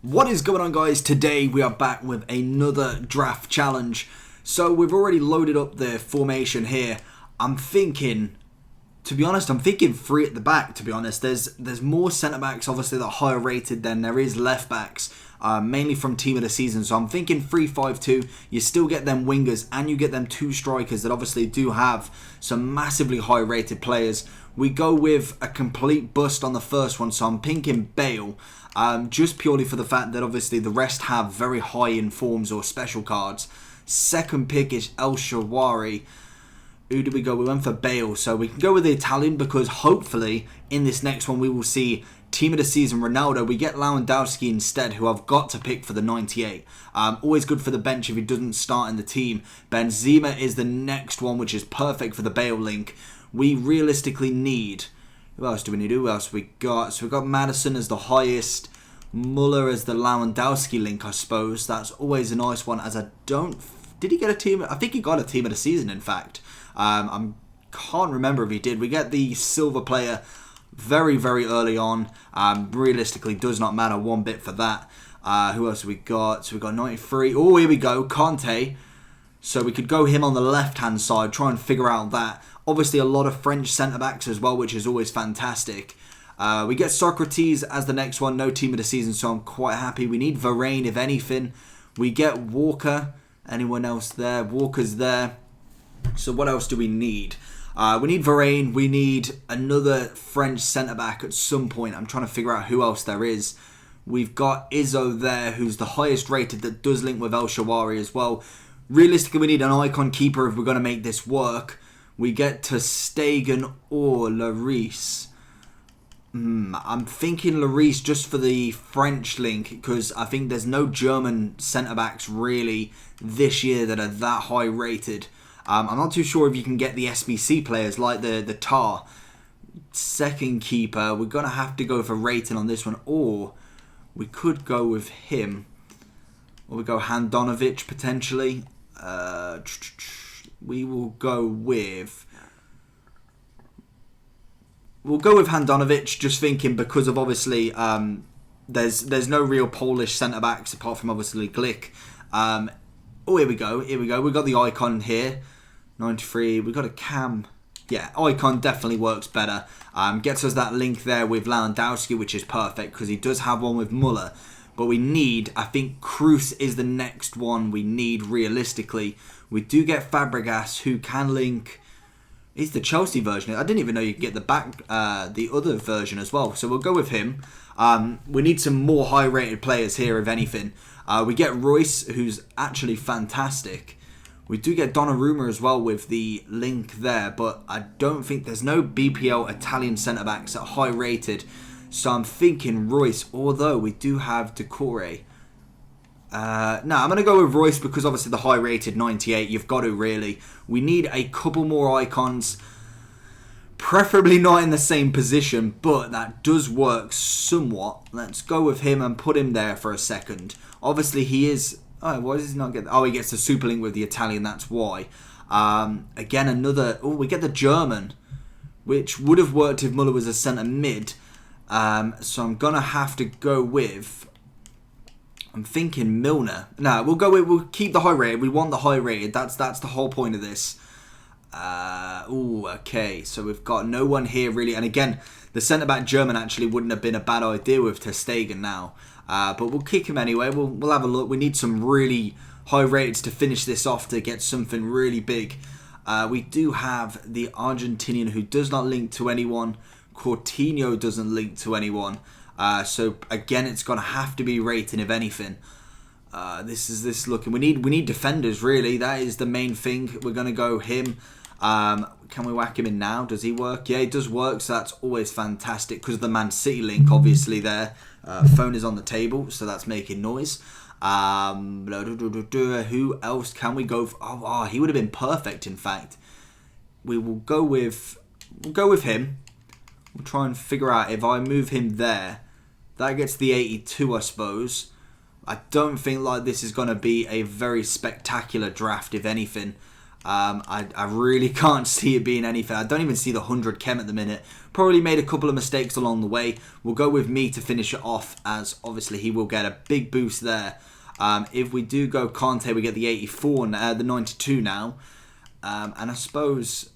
What is going on, guys? Today we are back with another draft challenge. So we've already loaded up the formation here. I'm thinking three at the back, to be honest. There's more centre-backs, obviously, that are higher rated than there is left-backs, mainly from team of the season. So I'm thinking 3-5-2. You still get them wingers and you get them two strikers that obviously do have some massively high-rated players. We go with a complete bust on the first one, so I'm thinking Bale. Just purely for the fact that obviously the rest have very high informs or special cards. Second pick is El Shaarawy. Who do we go? We went for Bale, so we can go with the Italian because hopefully in this next one we will see team of the season Ronaldo. We get Lewandowski instead, who I've got to pick for the 98. Always good for the bench if he doesn't start in the team. Benzema is the next one, which is perfect for the Bale link. We realistically need... Who else do we need? Who else we got? So we got Maddison as the highest. Muller as the Lewandowski link, I suppose. That's always a nice one, as I don't... Did he get a team? I think he got a team of the season, in fact. I can't remember if he did. We get the silver player very, very early on. Realistically, does not matter one bit for that. Who else have we got? So we got 93. Oh, here we go. Conte. So we could go him on the left-hand side, try and figure out that. Obviously, a lot of French centre-backs as well, which is always fantastic. We get Socrates as the next one. No team of the season, so I'm quite happy. We need Varane, if anything. We get Walker. Anyone else there? Walker's there. So what else do we need? We need Varane. We need another French centre-back at some point. I'm trying to figure out who else there is. We've got Izzo there, who's the highest rated, that does link with El Shaarawy as well. Realistically, we need an icon keeper if we're going to make this work. We get to Stegen or Lloris. I'm thinking Lloris just for the French link, because I think there's no German centre-backs really this year that are that high rated. I'm not too sure if you can get the SBC players like the Tar. Second keeper, we're going to have to go for rating on this one, or we could go with him. Or we go Handanovic potentially. We will go with... We'll go with Handanovic, just thinking because of obviously there's no real Polish centre-backs apart from obviously Glick. Oh, here we go. We've got the icon here. 93. We've got a cam. Yeah, icon definitely works better. Gets us that link there with Lewandowski, which is perfect because he does have one with Muller. But we need, I think Kroos is the next one we need realistically. We do get Fabregas, who can link... He's the Chelsea version. I didn't even know you could get the other version as well. So we'll go with him. We need some more high-rated players here, if anything. We get Royce, who's actually fantastic. We do get Donnarumma as well with the link there. But I don't think there's no BPL Italian centre-backs that are high-rated. So I'm thinking Royce, although we do have Decore. No, I'm going to go with Royce because obviously the high-rated 98, you've got to really. We need a couple more icons, preferably not in the same position, but that does work somewhat. Let's go with him and put him there for a second. Obviously he is... Oh, why does he not get... Oh, he gets the super link with the Italian, that's why. Again, another... Oh, we get the German, which would have worked if Muller was a centre mid. So I'm going to have to go with... I'm thinking Milner. No, we'll keep the high rated. We want the high rated. That's the whole point of this. Okay. So we've got no one here really. And again, the centre-back German actually wouldn't have been a bad idea with ter Stegen now. But we'll kick him anyway. We'll have a look. We need some really high rateds to finish this off to get something really big. We do have the Argentinian who does not link to anyone. Coutinho doesn't link to anyone. So again, it's gonna have to be rating if anything. This looking. We need defenders really. That is the main thing. We're gonna go him. Can we whack him in now? Does he work? Yeah, it does work. So that's always fantastic because of the Man City link, obviously there. Phone is on the table, so that's making noise. Who else can we go for? Oh, he would have been perfect. In fact, we'll go with him. We'll try and figure out if I move him there. That gets the 82, I suppose. I don't think like this is going to be a very spectacular draft, if anything. I really can't see it being anything. I don't even see the 100 chem at the minute. Probably made a couple of mistakes along the way. We'll go with me to finish it off, as obviously he will get a big boost there. If we do go Conte, we get the 84, the 92 now. And I suppose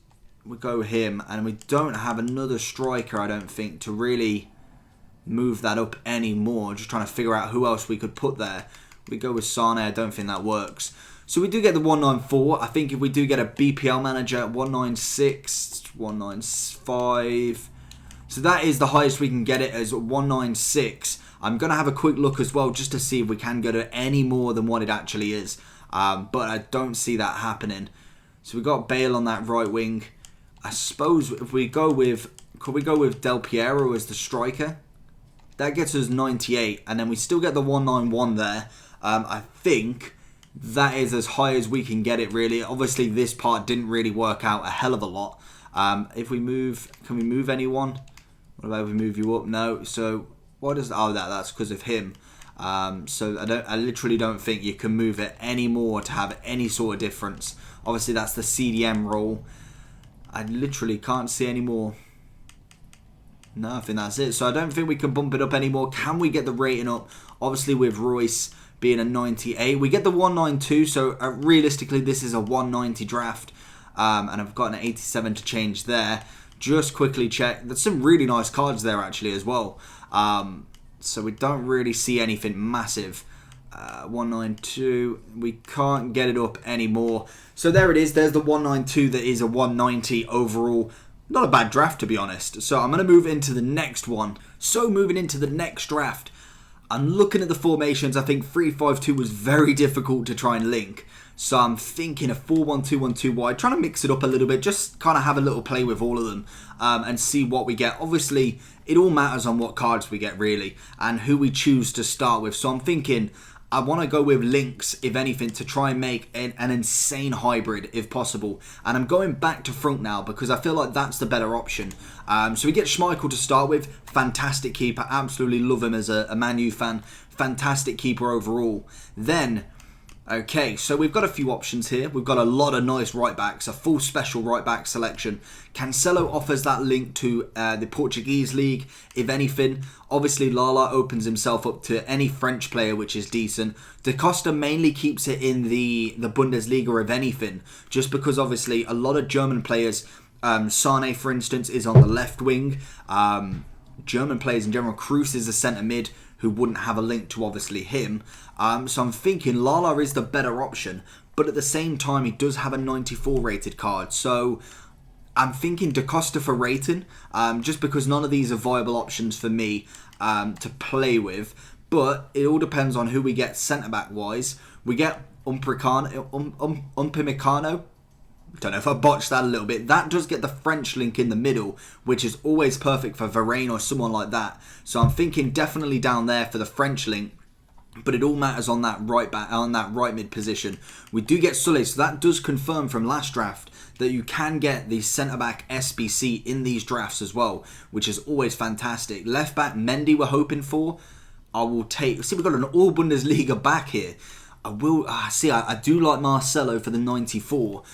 we go him, and we don't have another striker, I don't think, to really move that up anymore. Just trying to figure out who else we could put there. We go with Sane, I don't think that works. So we do get the 194. I think if we do get a BPL manager, 196, 195. So that is the highest we can get it, as 196. I'm going to have a quick look as well just to see if we can go to any more than what it actually is. But I don't see that happening. So we got Bale on that right wing. I suppose if we go with... Could we go with Del Piero as the striker? That gets us 98. And then we still get the 191 there. I think that is as high as we can get it, really. Obviously, this part didn't really work out a hell of a lot. If we move... Can we move anyone? What about if we move you up? No. So... What is... Oh, that's because of him. So I literally don't think you can move it anymore to have any sort of difference. Obviously, that's the CDM rule. I literally can't see any more. No, I think that's it. So I don't think we can bump it up anymore. Can we get the rating up? Obviously, with Royce being a 98. We get the 192. So realistically, this is a 190 draft. And I've got an 87 to change there. Just quickly check. There's some really nice cards there, actually, as well. So we don't really see anything massive. 192. We can't get it up anymore. So there it is. There's the 192 that is a 190 overall. Not a bad draft, to be honest. So I'm going to move into the next one. So moving into the next draft, I'm looking at the formations. I think 3-5-2 was very difficult to try and link. So I'm thinking a 4-1-2-1-2 wide, trying to mix it up a little bit, just kind of have a little play with all of them and see what we get. Obviously, it all matters on what cards we get, really, and who we choose to start with. So I'm thinking I want to go with links, if anything, to try and make an insane hybrid, if possible. And I'm going back to front now because I feel like that's the better option. So we get Schmeichel to start with. Fantastic keeper. Absolutely love him as a Man U fan. Fantastic keeper overall. Then... Okay, so we've got a few options here. We've got a lot of nice right backs, a full special right back selection. Cancelo offers that link to the Portuguese league, if anything. Obviously, Lala opens himself up to any French player, which is decent. Da Costa mainly keeps it in the Bundesliga, if anything, just because obviously a lot of German players, Sane, for instance, is on the left wing. German players in general, Kroos is a centre mid, who wouldn't have a link to obviously him. So I'm thinking Lala is the better option, but at the same time he does have a 94 rated card. So I'm thinking Da Costa for rating, just because none of these are viable options for me to play with. But it all depends on who we get centre back wise. We get Upamecano. Don't know if I botched that a little bit. That does get the French link in the middle, which is always perfect for Varane or someone like that. So I'm thinking definitely down there for the French link. But it all matters on that right back, on that right mid position. We do get Sully, so that does confirm from last draft that you can get the centre back SBC in these drafts as well, which is always fantastic. Left back Mendy we're hoping for. I will take. See, we've got an all Bundesliga back here. I will see. I do like Marcelo for the 94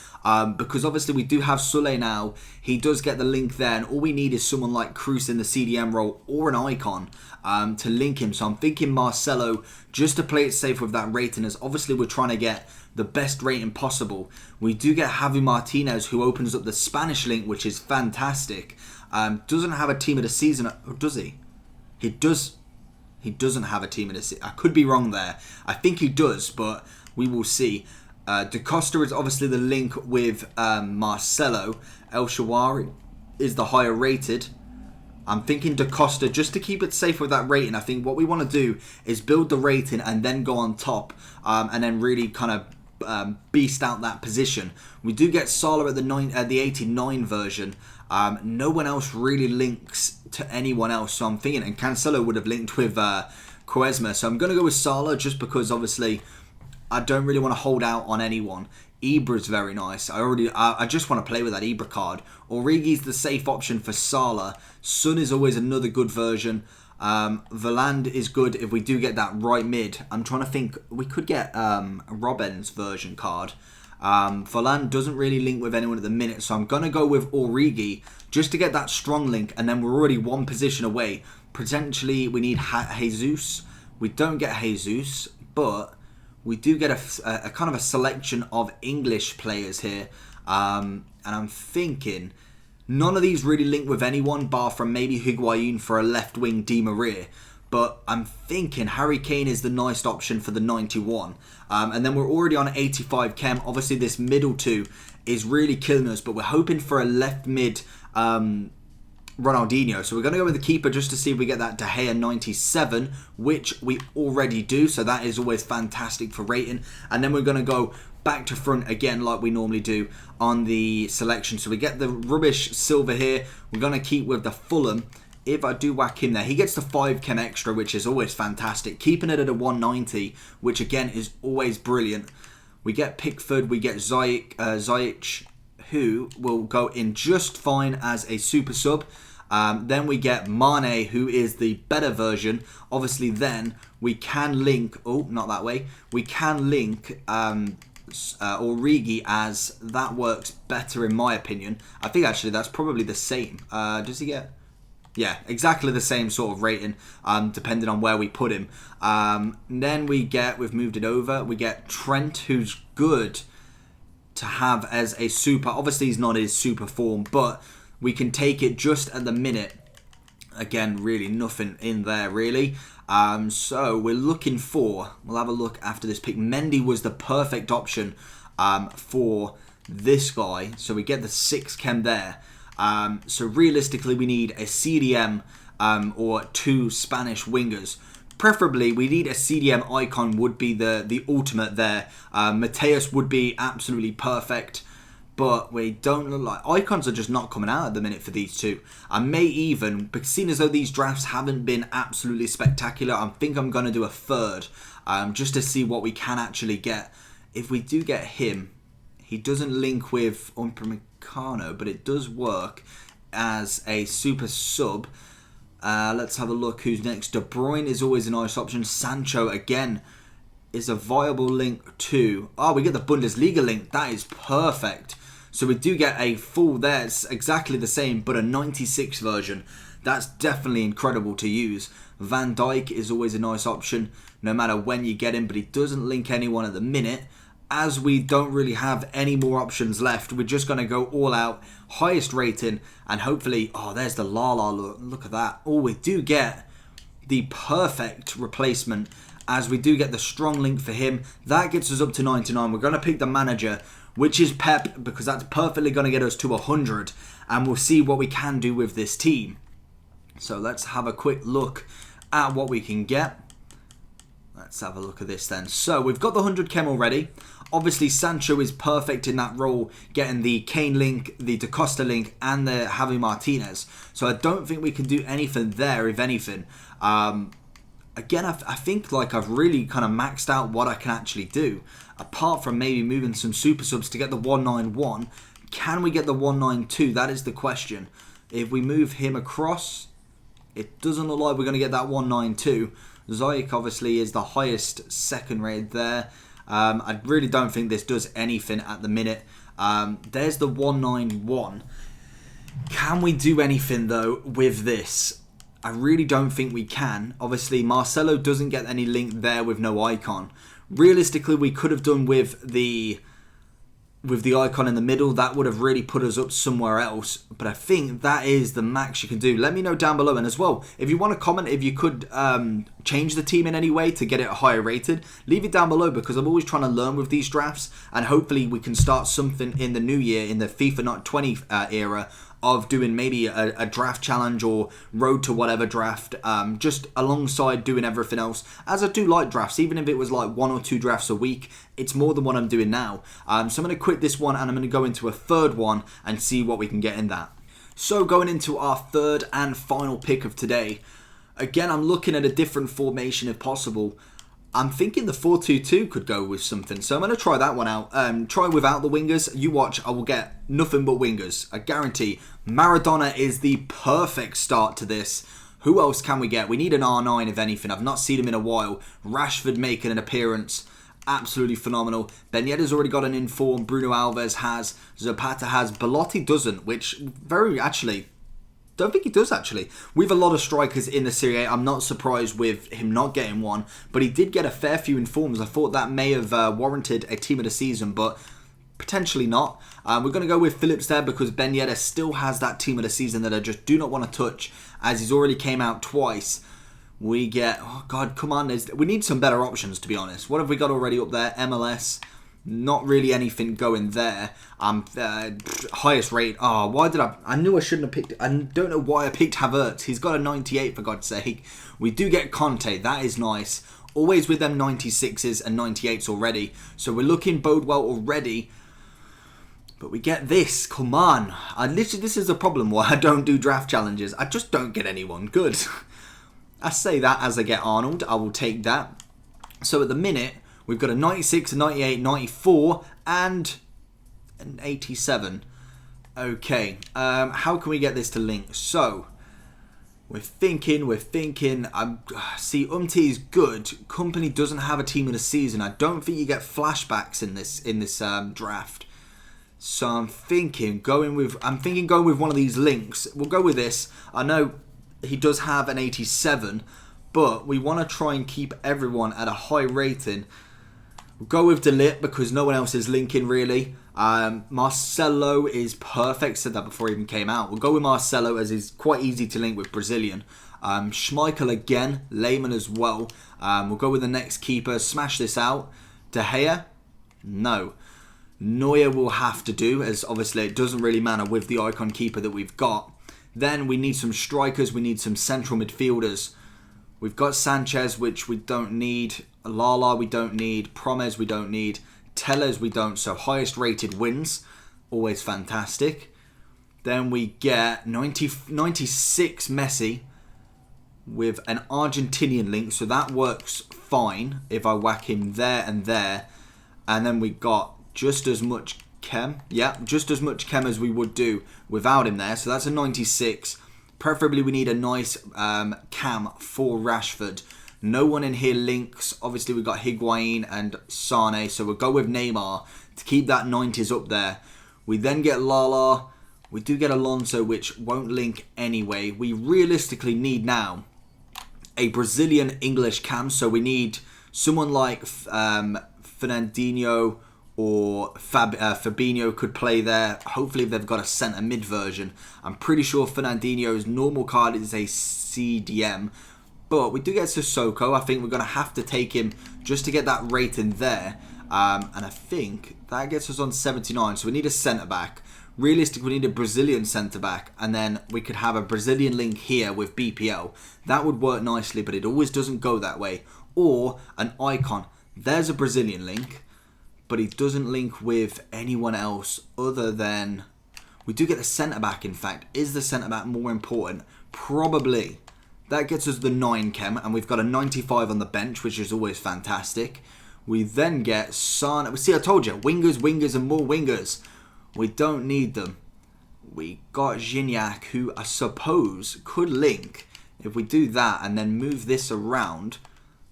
because obviously we do have Sule now. He does get the link there, and all we need is someone like Kroos in the CDM role or an icon to link him. So I'm thinking Marcelo just to play it safe with that rating, as obviously we're trying to get the best rating possible. We do get Javi Martinez, who opens up the Spanish link, which is fantastic. Doesn't have a team of the season, or does he? He does. He doesn't have a team in the... I could be wrong there. I think he does, but we will see. Da Costa is obviously the link with Marcelo. El Shawari is the higher rated. I'm thinking Da Costa, just to keep it safe with that rating. I think what we want to do is build the rating and then go on top and then really kind of beast out that position. We do get Salah at the 89 version. No one else really links to anyone else, so I'm thinking, and Cancelo would have linked with Quaresma, so I'm going to go with Salah just because obviously I don't really want to hold out on anyone. Ibra's very nice. I just want to play with that Ibra card. Origi's the safe option for Salah. Son is always another good version. Valand is good if we do get that right mid. I'm trying to think, we could get Robben's version card. Varane doesn't really link with anyone at the minute, so I'm going to go with Origi just to get that strong link, and then we're already one position away. Potentially, we need Jesus. We don't get Jesus, but we do get a kind of a selection of English players here. And I'm thinking none of these really link with anyone, bar from maybe Higuain for a left wing Di Maria. But I'm thinking Harry Kane is the nice option for the 91. And then we're already on 85 chem. Obviously, this middle two is really killing us, but we're hoping for a left mid Ronaldinho. So we're going to go with the keeper just to see if we get that De Gea 97, which we already do. So that is always fantastic for rating. And then we're going to go back to front again like we normally do on the selection. So we get the rubbish silver here. We're going to keep with the Fulham. If I do whack him there, he gets the 5 chem extra, which is always fantastic. Keeping it at a 190, which again is always brilliant. We get Pickford, we get Ziyech, who will go in just fine as a super sub. Then we get Mane, who is the better version. Obviously, then we can link... Oh, not that way. We can link Origi, as that works better in my opinion. I think actually that's probably the same. Does he get... Yeah, exactly the same sort of rating, depending on where we put him. Then we've moved it over, we get Trent, who's good to have as a super. Obviously, he's not his super form, but we can take it just at the minute. Again, really nothing in there, really. So we're looking for, we'll have a look after this pick. Mendy was the perfect option for this guy. So we get the 6 chem there. So realistically, we need a CDM or 2 Spanish wingers. Preferably, we need a CDM icon would be the ultimate there. Mateus would be absolutely perfect, but we don't look like... Icons are just not coming out at the minute for these two. I may even, because seeing as though these drafts haven't been absolutely spectacular, I think I'm going to do a third, just to see what we can actually get. If we do get him, he doesn't link with Upamecano, but it does work as a super sub. Let's have a look who's next. De Bruyne is always a nice option. Sancho, again, is a viable link too. Oh, we get the Bundesliga link. That is perfect. So we do get a full there. It's exactly the same, but a 96 version. That's definitely incredible to use. Van Dijk is always a nice option, no matter when you get him, but he doesn't link anyone at the minute. As we don't really have any more options left, we're just going to go all out, highest rating, and hopefully... Oh, there's the Lala look. Look at that. Oh, we do get the perfect replacement, as we do get the strong link for him. That gets us up to 99. We're going to pick the manager, which is Pep, because that's perfectly going to get us to 100, and we'll see what we can do with this team. So let's have a quick look at what we can get. Let's have a look at this then. So we've got the 100 chem already. Obviously, Sancho is perfect in that role, getting the Kane link, the Da Costa link, and the Javi Martinez. So I don't think we can do anything there, if anything. Again, I think like I've really kind of maxed out what I can actually do. Apart from maybe moving some super subs to get the 191. Can we get the 192? That is the question. If we move him across, it doesn't look like we're going to get that 192. Ziyech obviously is the highest second rated there. I really don't think this does anything at the minute. There's the 191. Can we do anything though with this? I really don't think we can. Obviously, Marcelo doesn't get any link there with no icon. Realistically, we could have done with the icon in the middle. That would have really put us up somewhere else. But I think that is the max you can do. Let me know down below. And as well, if you want to comment, if you could change the team in any way to get it higher rated, leave it down below, because I'm always trying to learn with these drafts. And hopefully we can start something in the new year, in the FIFA Not 20 era, of doing maybe a draft challenge or road to whatever draft, just alongside doing everything else, as I do like drafts. Even if it was like 1 or 2 drafts a week, it's more than what I'm doing now. So I'm going to quit this one and I'm going to go into a third one and see what we can get in that. So going into our third and final pick of today, again I'm looking at a different formation if possible. I'm thinking the 4-2-2 could go with something, so I'm going to try that one out. Try without the wingers. You watch, I will get nothing but wingers. I guarantee. Maradona is the perfect start to this. Who else can we get? We need an R9 if anything. I've not seen him in a while. Rashford making an appearance. absolutely phenomenal. Ben Yedder's already got an inform. Bruno Alves has. Zapata has. Belotti doesn't, which very actually... Don't think he does, actually. We have a lot of strikers in the Serie A. I'm not surprised with him not getting one, but he did get a fair few informs. I thought that may have warranted a team of the season, but potentially not. We're going to go with Phillips there because Ben Yedder still has that team of the season that I just do not want to touch, as he's already came out twice. We get... Oh, God, come on. We need some better options, to be honest. What have we got already up there? MLS... Not really anything going there. Highest rate. Oh, why did I knew I shouldn't have picked... I don't know why I picked Havertz. He's got a 98, for God's sake. We do get Conte. That is nice. Always with them 96s and 98s already. So we're looking Bodwell already. But we get this. Come on. This is the problem why I don't do draft challenges. I just don't get anyone good. I say that as I get Arnold. I will take that. So at the minute... We've got a 96, a 98, 94, and an 87. Okay, how can we get this to link? So, we're thinking. See, Umtiti is good. Company doesn't have a team of the season. I don't think you get flashbacks in this draft. So I'm thinking going with one of these links. We'll go with this. I know he does have an 87, but we want to try and keep everyone at a high rating. We'll go with Delit because no one else is linking really. Marcelo is perfect. Said that before he even came out. We'll go with Marcelo as he's quite easy to link with Brazilian. Schmeichel again. Lehmann as well. We'll go with the next keeper. Smash this out. De Gea? No. Neuer will have to do, as obviously it doesn't really matter with the icon keeper that we've got. Then we need some strikers. We need some central midfielders. We've got Sanchez, which we don't need. Lala, we don't need. Promes, we don't need. Tellez, we don't. So highest rated wins. Always fantastic. Then we get 96 Messi with an Argentinian link. So that works fine if I whack him there and there. And then we got just as much chem. Yeah, just as much chem as we would do without him there. So that's a 96. Preferably we need a nice cam for Rashford. No one in here links. Obviously we've got Higuain and Sane. So we'll go with Neymar to keep that 90s up there. We then get Lala. We do get Alonso, which won't link anyway. We realistically need now a Brazilian English cam. So we need someone like Fernandinho or Fabinho could play there. Hopefully if they've got a centre mid version. I'm pretty sure Fernandinho's normal card is a CDM. But we do get Sissoko. I think we're going to have to take him just to get that rating there. And I think that gets us on 79. So we need a centre back. Realistically, we need a Brazilian centre back. And then we could have a Brazilian link here with BPL. That would work nicely, but it always doesn't go that way. Or an icon. There's a Brazilian link. But he doesn't link with anyone else other than... We do get the centre-back, in fact. Is the centre-back more important? Probably. That gets us the 9 chem, and we've got a 95 on the bench, which is always fantastic. We then get Sane. See, I told you, wingers, and more wingers. We don't need them. We got Gignac, who I suppose could link. If we do that and then move this around...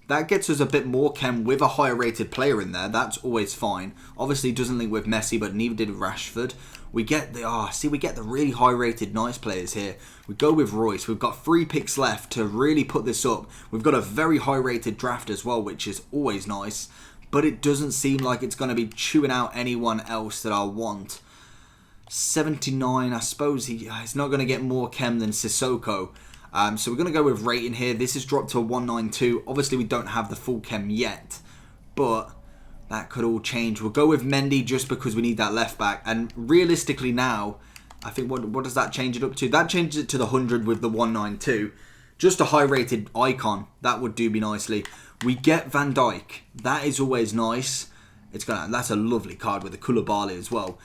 That gets us a bit more chem with a higher rated player in there. That's always fine. Obviously, it doesn't link with Messi, but neither did Rashford. We get the really high rated nice players here. We go with Royce. We've got 3 picks left to really put this up. We've got a very high rated draft as well, which is always nice. But it doesn't seem like it's going to be chewing out anyone else that I want. 79, I suppose he's not going to get more chem than Sissoko. So we're going to go with rating here. This is dropped to a 192. Obviously, we don't have the full chem yet, but that could all change. We'll go with Mendy just because we need that left back. And realistically now, I think, what does that change it up to? That changes it to the 100 with the 192. Just a high-rated icon. That would do me nicely. We get Van Dijk. That is always nice. That's a lovely card with the Koulibaly as well.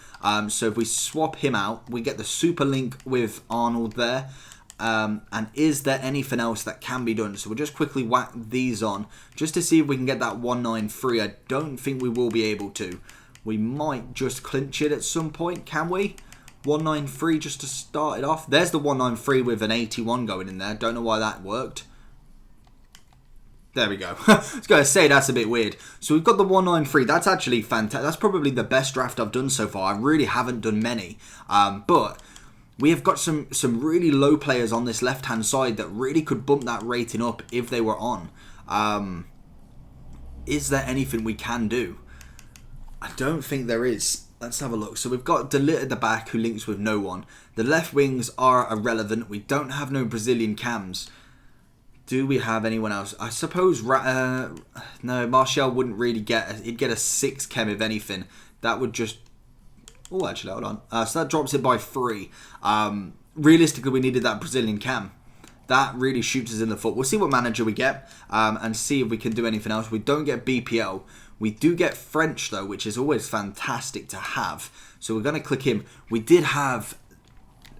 So if we swap him out, we get the super link with Arnold there. And is there anything else that can be done? So we'll just quickly whack these on just to see if we can get that 193. I don't think we will be able to. We might just clinch it at some point, can we? 193 just to start it off. There's the 193 with an 81 going in there. Don't know why that worked. There we go. I was going to say that's a bit weird. So we've got the 193. That's actually fantastic. That's probably the best draft I've done so far. I really haven't done many. But we have got some really low players on this left-hand side that really could bump that rating up if they were on. Is there anything we can do? I don't think there is. Let's have a look. So we've got Delit at the back who links with no one. The left wings are irrelevant. We don't have no Brazilian cams. Do we have anyone else? I suppose... no, Martial wouldn't really get... He'd get a 6 chem if anything. That would just... Oh, actually, hold on. So that drops it by 3. Realistically, we needed that Brazilian cam. That really shoots us in the foot. We'll see what manager we get and see if we can do anything else. We don't get BPL. We do get French, though, which is always fantastic to have. So we're going to click him. We did have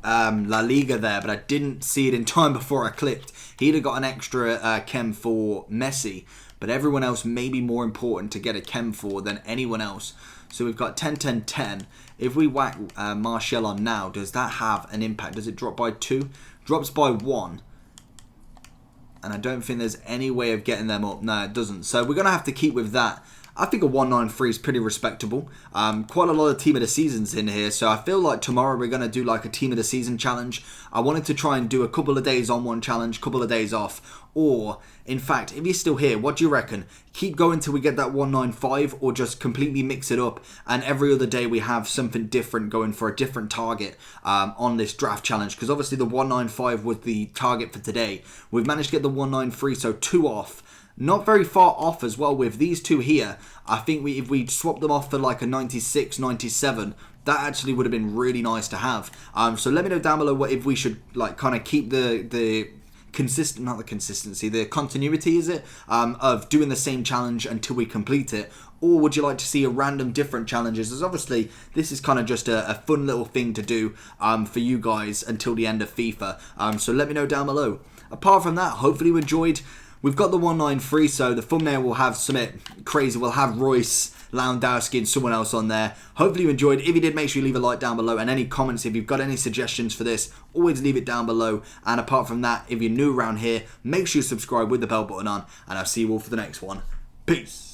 La Liga there, but I didn't see it in time before I clicked. He'd have got an extra chem for Messi, but everyone else may be more important to get a chem for than anyone else. So we've got 10, 10, 10. If we whack Martial on now, does that have an impact? Does it drop by 2? Drops by 1. And I don't think there's any way of getting them up. No, it doesn't. So we're going to have to keep with that. I think a 193 is pretty respectable. Quite a lot of team of the seasons in here. So I feel like tomorrow we're going to do like a team of the season challenge. I wanted to try and do a couple of days on one challenge, couple of days off. Or, in fact, if you're still here, what do you reckon? Keep going till we get that 195 or just completely mix it up and every other day we have something different going for a different target on this draft challenge? Because obviously the 195 was the target for today. We've managed to get the 193, so 2 off. Not very far off as well with these 2 here. I think if we swap them off for like a 96, 97, that actually would have been really nice to have. So let me know down below if we should like kind of keep the continuity, is it, of doing the same challenge until we complete it, or would you like to see a random different challenges? As obviously this is kind of just a fun little thing to do for you guys until the end of FIFA. So let me know down below. Apart from that, hopefully you enjoyed. We've got the 193, so the thumbnail will have something crazy. We'll have Royce, Lewandowski and someone else on there. Hopefully you enjoyed. If you did, make sure you leave a like down below. And any comments, if you've got any suggestions for this, always leave it down below. And apart from that, if you're new around here, make sure you subscribe with the bell button on. And I'll see you all for the next one. Peace.